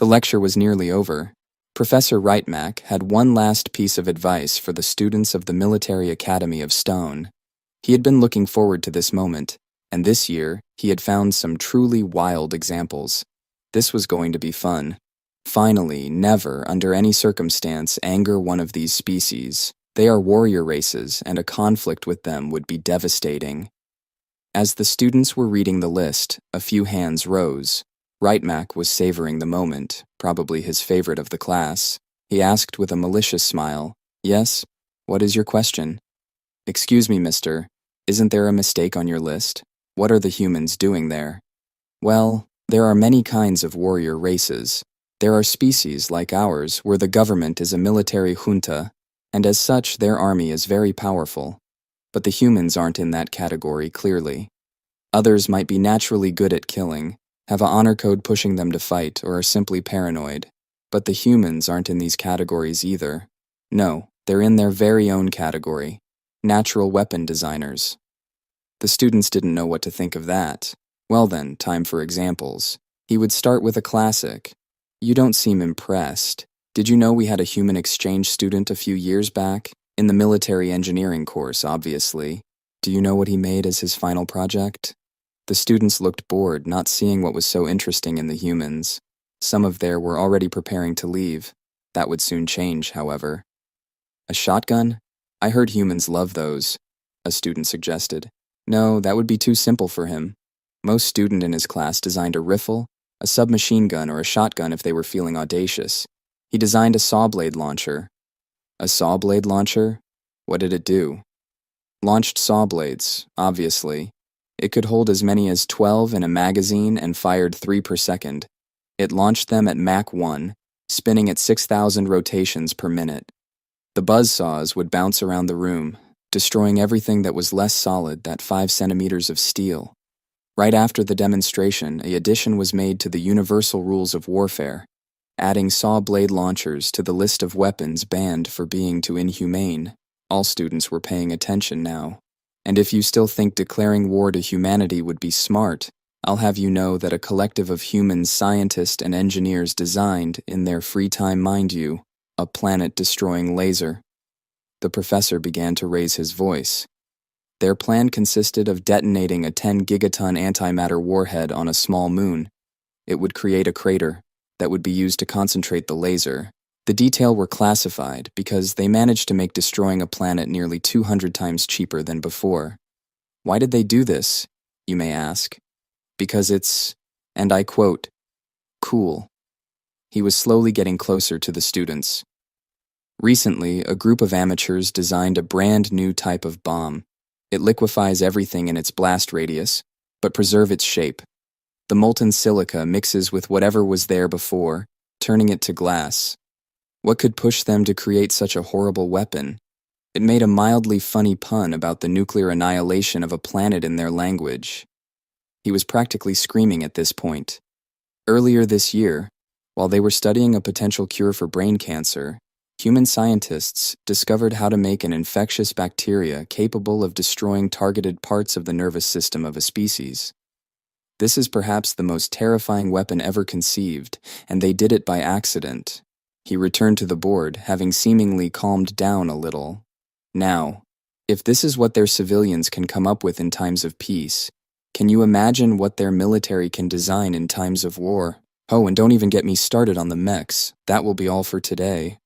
The lecture was nearly over. Professor Reitmack had one last piece of advice for the students of the Military Academy of Stone. He had been looking forward to this moment, and this year he had found some truly wild examples. This was going to be fun. Finally, never, under any circumstance, anger one of these species. They are warrior races, and a conflict with them would be devastating. As the students were reading the list, a few hands rose. Reitmack was savoring the moment, probably his favorite of the class. He asked with a malicious smile, "Yes? What is your question?" "Excuse me, mister. Isn't there a mistake on your list? What are the humans doing there?" "Well, there are many kinds of warrior races. There are species like ours where the government is a military junta, and as such their army is very powerful. But the humans aren't in that category, clearly. Others might be naturally good at killing, have an honor code pushing them to fight, or are simply paranoid. But the humans aren't in these categories either. No, they're in their very own category. Natural weapon designers." The students didn't know what to think of that. Well then, time for examples. He would start with a classic. "You don't seem impressed. Did you know we had a human exchange student a few years back? In the military engineering course, obviously. Do you know what he made as his final project?" The students looked bored, not seeing what was so interesting in the humans. Some of them were already preparing to leave. That would soon change, however. "A shotgun? I heard humans love those," a student suggested. "No, that would be too simple for him. Most student in his class designed a rifle, a submachine gun, or a shotgun if they were feeling audacious. He designed a saw blade launcher." "A saw blade launcher? What did it do?" "Launched saw blades, obviously. It could hold as many as 12 in a magazine and fired 3 per second. It launched them at Mach 1, spinning at 6,000 rotations per minute. The buzzsaws would bounce around the room, destroying everything that was less solid than 5 centimeters of steel. Right after the demonstration, an addition was made to the universal rules of warfare, adding saw blade launchers to the list of weapons banned for being too inhumane. All students were paying attention now. And if you still think declaring war to humanity would be smart, I'll have you know that a collective of humans, scientists, and engineers designed, in their free time mind you, a planet-destroying laser. The professor began to raise his voice. Their plan consisted of detonating a 10-gigaton antimatter warhead on a small moon. It would create a crater that would be used to concentrate the laser. The details were classified because they managed to make destroying a planet nearly 200 times cheaper than before. Why did they do this, you may ask? Because it's, and I quote, "cool." He was slowly getting closer to the students. Recently, a group of amateurs designed a brand new type of bomb. It liquefies everything in its blast radius, but preserve its shape. The molten silica mixes with whatever was there before, turning it to glass. What could push them to create such a horrible weapon? It made a mildly funny pun about the nuclear annihilation of a planet in their language. He was practically screaming at this point. Earlier this year, while they were studying a potential cure for brain cancer, human scientists discovered how to make an infectious bacteria capable of destroying targeted parts of the nervous system of a species. This is perhaps the most terrifying weapon ever conceived, and they did it by accident. He returned to the board, having seemingly calmed down a little. Now, if this is what their civilians can come up with in times of peace, can you imagine what their military can design in times of war? Oh, and don't even get me started on the mechs. That will be all for today.